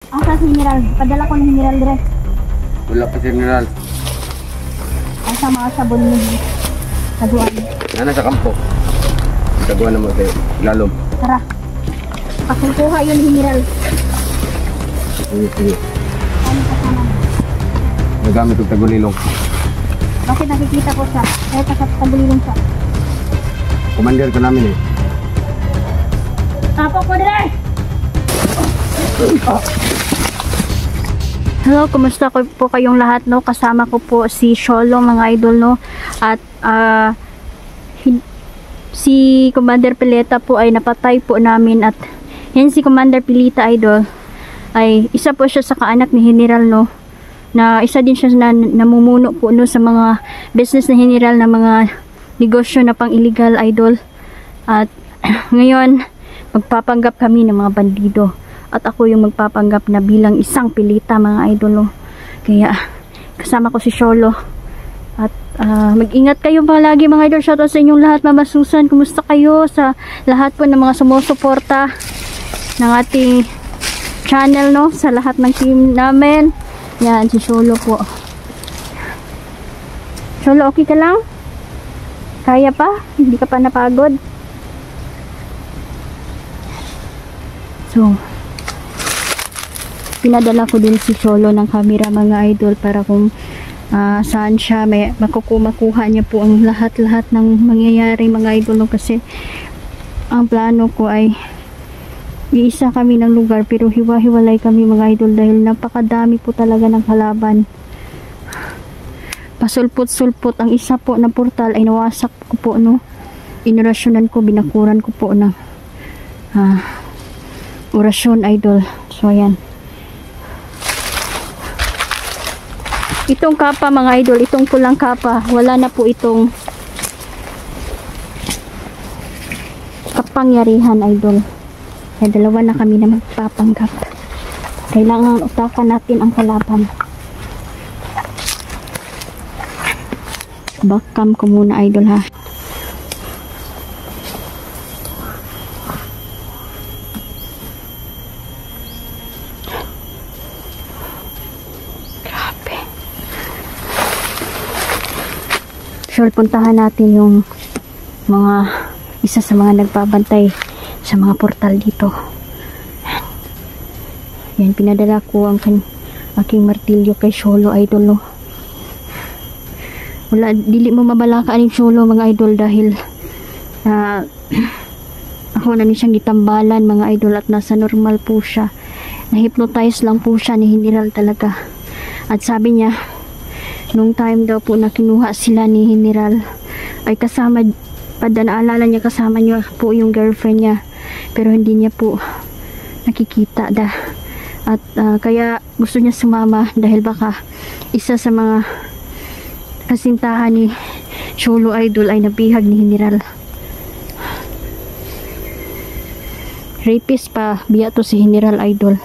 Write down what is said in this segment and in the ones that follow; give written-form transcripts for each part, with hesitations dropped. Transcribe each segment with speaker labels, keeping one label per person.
Speaker 1: Asa si General? Padala ko ng General dire.
Speaker 2: Wala pa si General.
Speaker 1: Asa mga sabon mo? Saguan.
Speaker 2: Nana sa kampo. Taguan naman kayo. Lalom.
Speaker 1: Tara. Pakukuha yun ni General.
Speaker 2: Sige.
Speaker 1: Ano kasama?
Speaker 2: Nagamit yung tagulilong.
Speaker 1: Bakit nakikita ko siya? Kaya kasabulilong siya.
Speaker 2: Commander ka namin eh.
Speaker 1: Tapok mo dire! Hello, kumusta po kayong lahat, no? Kasama ko po si Sholo, mga idol, no? At si Commander Pileta po ay napatay po namin. At yan si Commander Pilita, idol, ay isa po siya sa kaanak ni General, no? Na isa din siya na namumuno po, no, sa mga business na General, na mga negosyo na pang illegal, idol. At ngayon magpapanggap kami ng mga bandido. At ako yung magpapanggap na bilang isang Pilita, mga idol, no? Kaya kasama ko si Sholo. At mag-ingat kayo palagi, mga idol. Shoutout sa inyong lahat, Mama Susan. Kumusta kayo? Sa lahat po ng mga sumusuporta ng ating channel, no? Sa lahat ng team namin. Yan, si Sholo po. Sholo, okay ka lang? Kaya pa? Hindi ka pa napagod? So, pinadala ko din si Sholo ng camera, mga idol, para kung saan siya, may makukuha niya po ang lahat-lahat ng mangyayari, mga idol, no? Kasi ang plano ko ay iisa kami ng lugar pero hiwa-hiwalay kami, mga idol, dahil napakadami po talaga ng kalaban. Pasulpot-sulpot. Ang isa po na portal ay nawasak ko po, no? Inorasyonan ko, binakuran ko po ng orasyon, idol. So ayan, itong kapa, mga idol, itong pulang kapa, wala na po itong kapangyarihan, idol. Kaya dalawa na kami na magpapanggap. Kailangan utakan natin ang kalaban. Backcam ko muna, idol, ha. Grabe. Sure, puntahan natin yung mga isa sa mga nagbabantay sa mga portal dito. Yan, pinadala ko ang aking martilyo kay Sholo, idol, no? Wala, dili mo mabalakaan yung Sholo, mga idol, dahil ako na ni siyang gitambalan, mga idol, at nasa normal po siya. Na-hypnotize lang po siya ni General talaga. At sabi niya, nung time daw po na kinuha sila ni General, ay kasama, naalala niya, kasama niya po yung girlfriend niya, pero hindi niya po nakikita at kaya gusto niya sumama dahil baka isa sa mga kasintahan ni Sholo, idol, ay nabihag ni General. Rapist pa biya to si General, idol.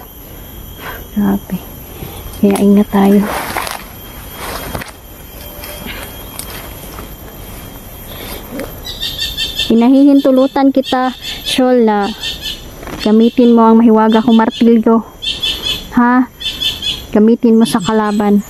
Speaker 1: Grabe. Kaya ingat tayo. Pinahihintulutan kita, Shol, na gamitin mo ang mahiwaga kong martilyo, ha? Gamitin mo sa kalaban.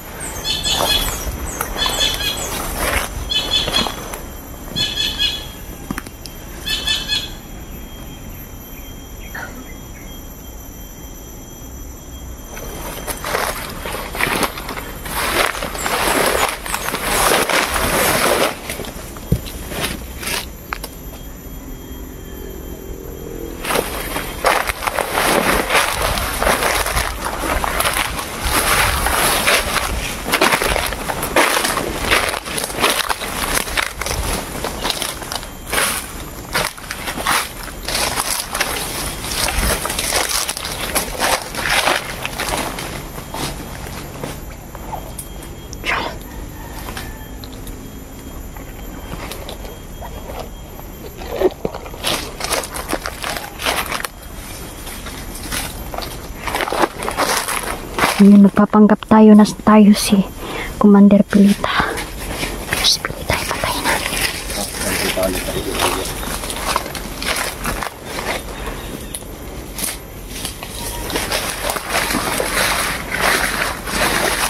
Speaker 1: Ngayon magpapanggap tayo na tayo si Commander Pilita. Pero si Pilita ay patay na.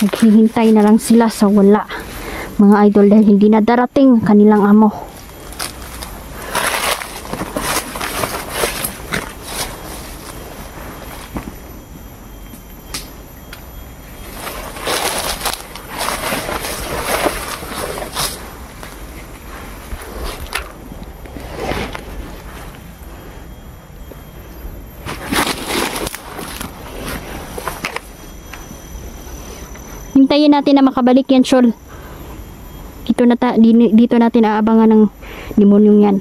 Speaker 1: Naghihintay na lang sila sa wala, mga idol, dahil hindi na darating ang kanilang amo. Hintayin natin na makabalik yan, Shol. Dito natin aabangan ng demonyong yan.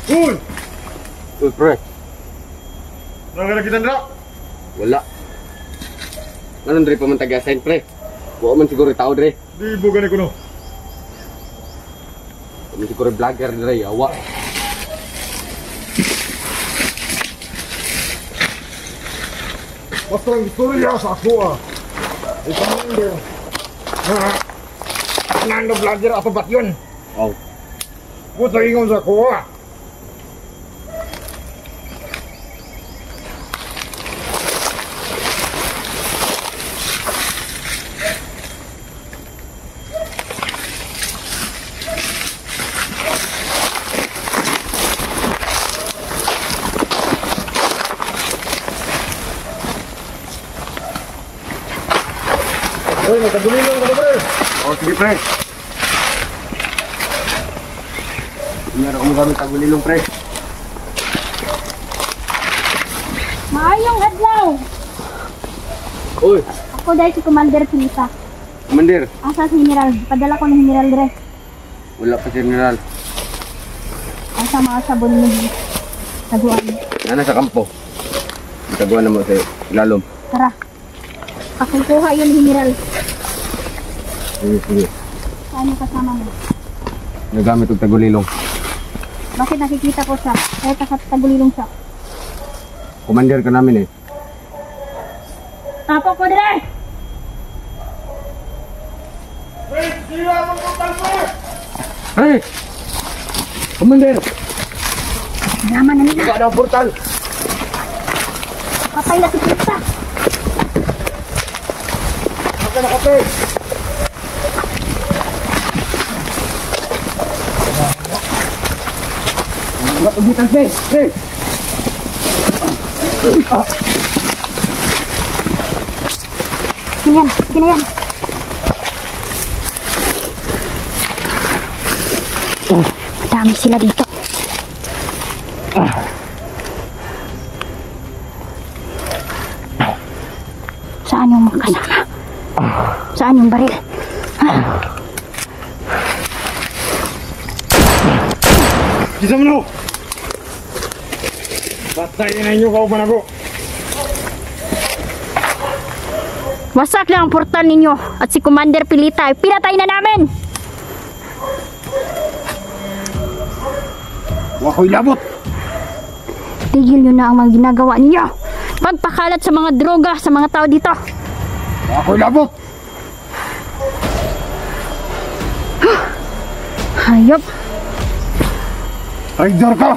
Speaker 2: Uy! Uy, pre.
Speaker 3: Nakakita na?
Speaker 2: Wala. Anong dre pa man taga-assign, pre? Buo man siguro tao, dre.
Speaker 3: Di bugan ko no.
Speaker 2: Kami siguro vlogger, dre. Awa.
Speaker 3: Basta ang istorya sa ako ah. Ito mo hindi. Nando vlogger ato bat yun.
Speaker 2: Oh.
Speaker 3: Buta ingon sa ako ah. Uy, magkagulilong ka na pre.
Speaker 2: Oh, sige, pre. Meron kami gamit tagulilong, pre.
Speaker 1: Maayong adlaw!
Speaker 2: Uy,
Speaker 1: Ako dahil si Commander Pilita.
Speaker 2: Commander.
Speaker 1: Asa si General? Padala ko ng General dire.
Speaker 2: Wala pa si General.
Speaker 1: Asa mga sabon mo. Taguan.
Speaker 2: Nana sa kampo. Taguan na mo sa lalom.
Speaker 1: Tara. Pakukuha yun, General.
Speaker 2: Sige, sige.
Speaker 1: Saan yung kasama mo?
Speaker 2: Nagamit yung tagulilong.
Speaker 1: Bakit nakikita ko siya? Kahit nakatagulilong siya.
Speaker 2: Commander ka namin eh.
Speaker 1: Tapo ko dire!
Speaker 3: Hey, sira mo ko talpo.
Speaker 2: Hey! Commander!
Speaker 1: Naman na nila.
Speaker 2: Buka na ang portal!
Speaker 1: Patay na si Pilita.
Speaker 3: Baka na kape.
Speaker 2: Ubutan, pre! Pre!
Speaker 1: Sino yan? Sino yan? Madami sila dito. Saan yung mga kasama? Saan yung baril?
Speaker 3: Kisa mo no. Patay na inyo kauban ako.
Speaker 1: Wasak lang ang portal ninyo at si Commander Pilita ay pinatay na namin!
Speaker 3: Wako'y labot.
Speaker 1: Tigil nyo na ang mga ginagawa ninyo. Pagpakalat sa mga droga sa mga tao dito.
Speaker 3: Wako'y labot.
Speaker 1: Hayop.
Speaker 3: Traitor ka.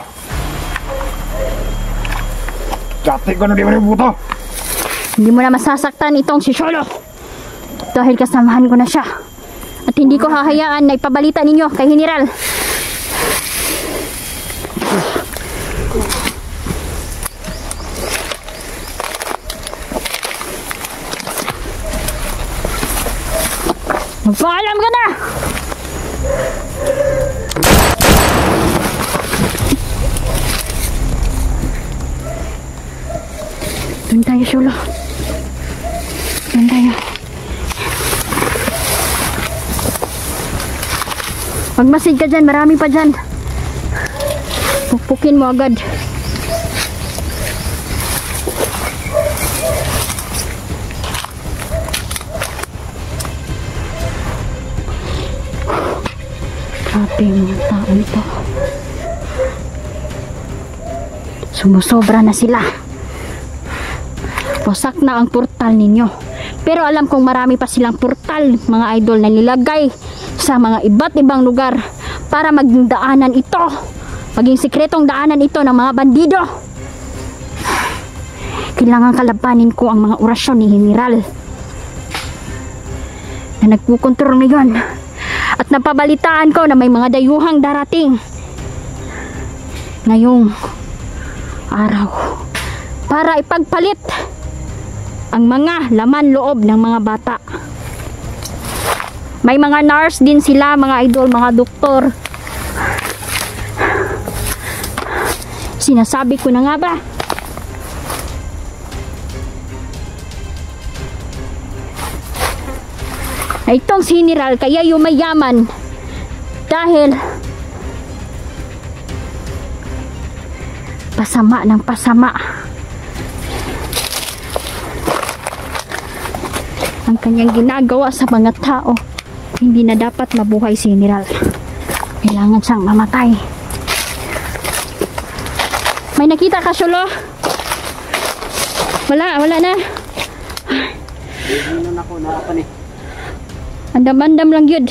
Speaker 3: Dati ko na di maributo.
Speaker 1: Hindi mo na masasaktan itong si Sholo. Dahil kasamahan ko na siya. At hindi ko hahayaan na ipabalita ninyo kay General. Magpaalam ka na! Doon tayo, Sholo. Yan tayo. Magmasid ka dyan, marami pa dyan. Pukpukin mo agad. Grabe yung mga tao nito. Sumusobra na sila. Wasak na ang portal ninyo. Pero alam kong marami pa silang portal, mga idol, na nilagay sa mga iba't ibang lugar para maging daanan ito. Maging sikretong daanan ito ng mga bandido. Kailangan kalabanin ko ang mga orasyon ni General na nagkukontrol ngayon. At napabalitaan ko na may mga dayuhang darating ngayong araw para ipagpalit ang mga laman loob ng mga bata. May mga nurse din sila, mga idol, mga doktor. Sinasabi ko na nga ba? Na itong si General kaya yumayaman dahil pasama ng pasama ang kanyang ginagawa sa mga tao. Hindi na dapat mabuhay si General. Kailangan siyang mamatay. May nakita ka, Shulo? Wala na.
Speaker 2: Hindi na ako, narapan eh.
Speaker 1: Andam-andam lang yun.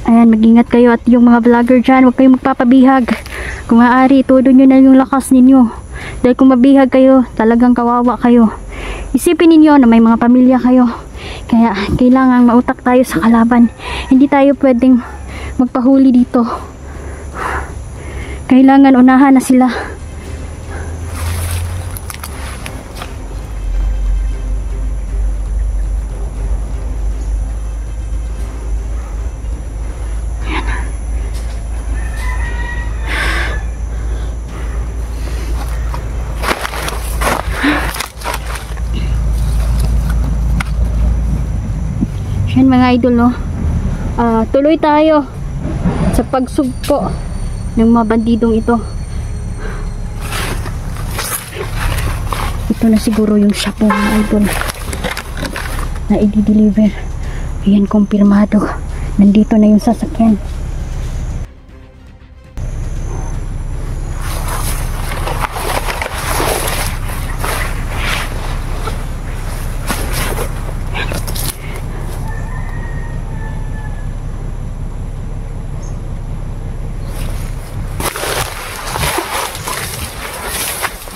Speaker 1: Ayan, mag-ingat kayo at yung mga vlogger dyan, huwag kayong magpapabihag. Kung maaari, todo nyo na yung lakas ninyo. Dahil kung mabihag kayo, talagang kawawa kayo. Isipin ninyo na may mga pamilya kayo. Kaya kailangan mautak tayo sa kalaban. Hindi tayo pwedeng magpahuli dito. Kailangan unahan na sila. Yan mga idol, no? Tuloy tayo sa pagsugpo ng mga bandidong ito. Ito na siguro yung shop mga idol na i-deliver. Yan, kumpirmado. Nandito na yung sasakyan.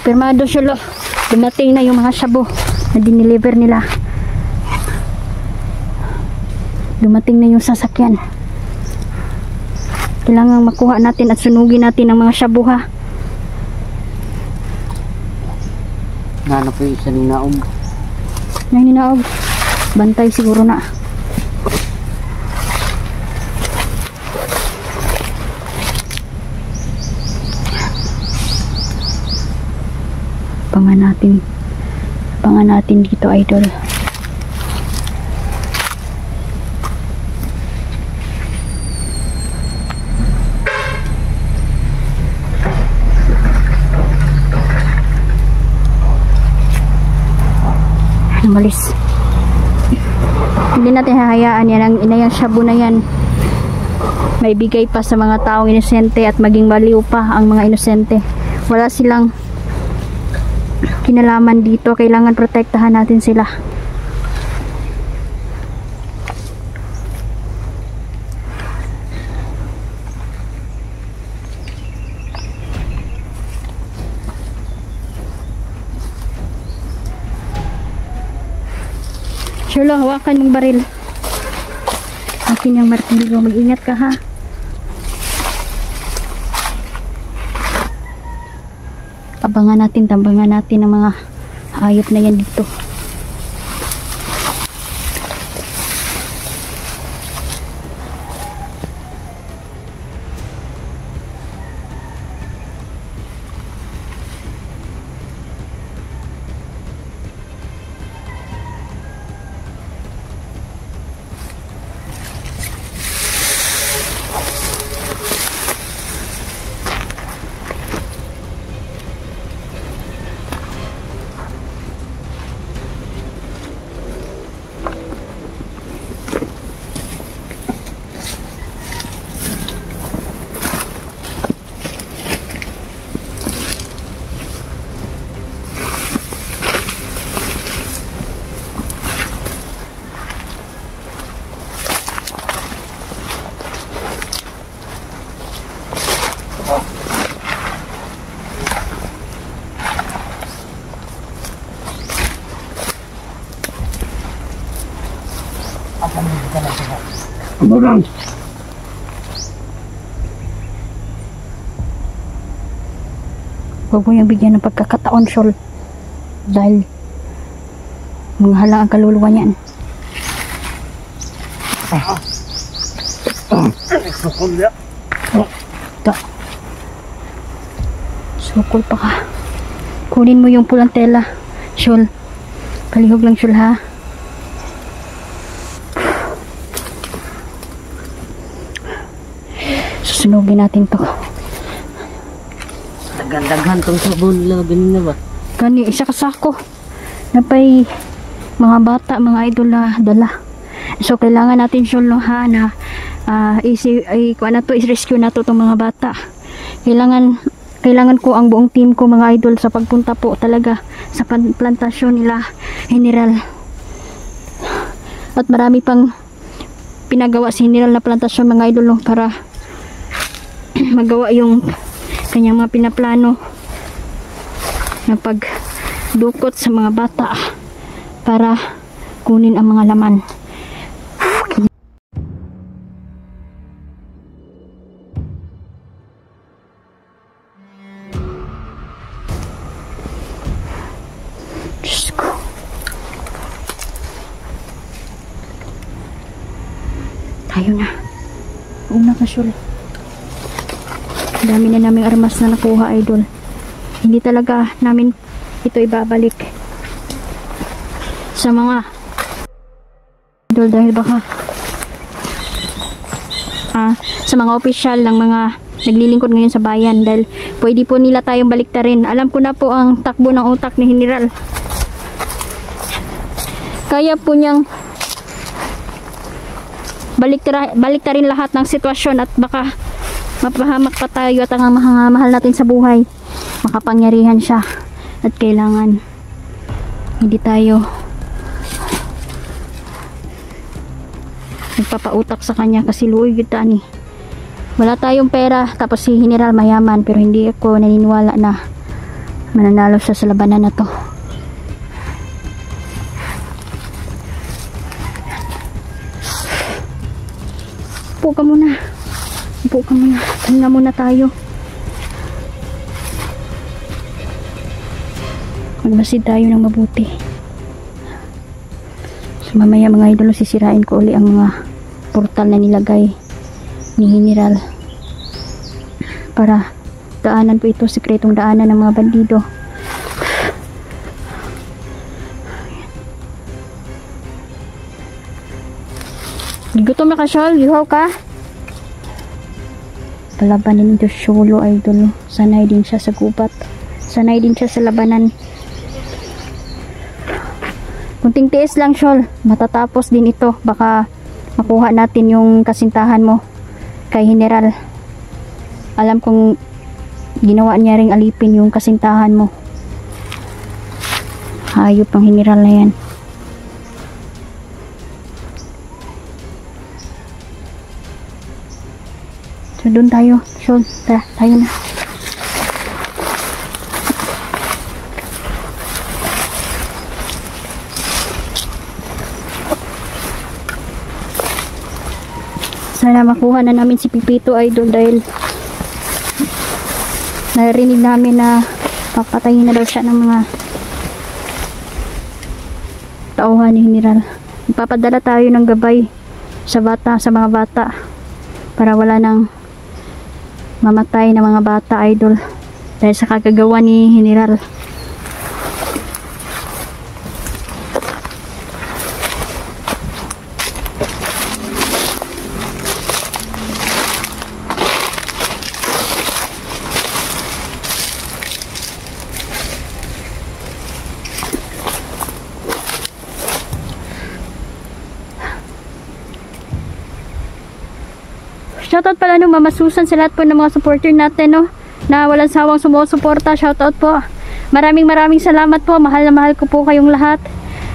Speaker 1: Pirmado siya, dumating na yung mga shabu na dineliver nila. Dumating na yung sasakyan. Kailangan makuha natin at sunugin natin ang mga shabu, ha.
Speaker 2: Nano po yung isa ninaog.
Speaker 1: Yung ninaog, bantay siguro na. Pangan natin dito, idol. Malis. Hindi natin hahayaan yan, ang inayang shabu na yan. May bigay pa sa mga taong inosente at maging baliw pa ang mga inosente. Wala silang kinalaman dito. Kailangan protektahan natin sila. Sholo, hawakan mong baril. Akin yung martilyo. Mag-ingat ka ha. Abangan natin, tambangan natin ang mga hayop na yan dito.
Speaker 3: Amarang.
Speaker 1: Huwag mo yung bigyan ng pagkakataon, Shol. Dahil manghalang ang kaluluwa niyan.
Speaker 3: Sukol ya.
Speaker 1: Ito. Sukol pa ka. Kunin mo yung pulang tela, Shol. Palihog lang, Shol, ha? Susunugin natin to.
Speaker 4: Daghan-daghan tong sabon labin na ba?
Speaker 1: Kani, isa kasako. Napay mga bata, mga idol na dala. So, kailangan natin Shol, no, ha, na i-rescue na to itong mga bata. Kailangan ko ang buong team ko, mga idol, sa pagpunta po talaga sa plantasyon nila General. At marami pang pinagawa si General na plantasyon, mga idol, no, para magawa yung kanyang mga pinaplano na pagdukot sa mga bata para kunin ang mga laman. Diyos ko. Tayo na. Una ka, Shol. Dami na naming armas na nakuha, idol. Hindi talaga namin ito ibabalik sa mga idol dahil baka sa mga opisyal ng mga naglilingkod ngayon sa bayan, dahil pwede po nila tayong baliktarin. Alam ko na po ang takbo ng utak ni General. Kaya po niyang baliktarin lahat ng sitwasyon at baka mapahamak pa tayo at ang mga mahal natin sa buhay. Makapangyarihan siya at kailangan hindi tayo nagpapautak sa kanya kasi luoy yun tani. Wala tayong pera tapos si General mayaman, pero hindi ako naniniwala na mananalo siya sa labanan na to. Upo ka muna. Upo ka muna. Hinga muna tayo. Magmasid tayo ng mabuti. So mamaya mga idol, sisirain ko uli ang mga portal na nilagay ni General para daanan po ito, sikretong daanan ng mga bandido. Gutom na ka, Shol? Gihaw ka? Palabanin ito, Sholo, idol. Sanay din siya sa gubat. Sanay din siya sa labanan. Kunting tiis lang, Shol. Matatapos din ito. Baka makuha natin yung kasintahan mo kay General. Alam kong ginawa niya ring alipin yung kasintahan mo. Hayop ang General na yan. So doon tayo, Shol. Tara, tayo na. Sana makuha na namin si Pipito, idol, dahil narinig namin na papatayin na daw siya ng mga tauhan ni General. Ipapadala tayo ng gabay sa mga bata para wala nang mamatay na mga bata, idol, dahil sa kagagawa ni General. Shoutout pala no, Mama Susan, sa lahat po ng mga supporter natin, no, na walang sawang sumusuporta. Shoutout po. Maraming salamat po. Mahal na mahal ko po kayong lahat.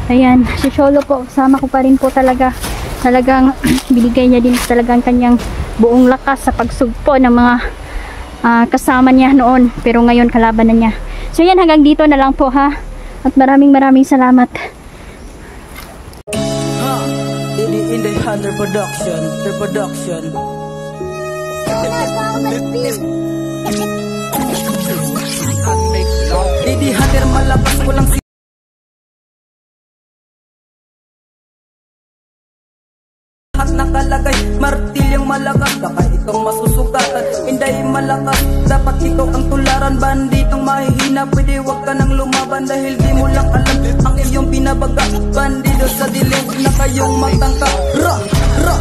Speaker 1: Ayan, si Sholo po, kasama ko pa rin po talaga. Talagang binigay niya din talagang kanyang buong lakas sa pagsugpo ng mga kasama niya noon. Pero ngayon kalaban na niya. So yan, hanggang dito na lang po, ha. At maraming salamat.
Speaker 5: In the Hunter production, the production. Didi Hunter malakas, walang lahat nakalagay, martilyong malakas, baka itong masusugatan. Inday malakas, dapat ikaw ang tularan. Banditong mahihina, pwede wag ka nang lumaban, dahil di mo lang alam ang iyong pinabaga. Bandido sa dilim na kayong magtangka. Ra, ra.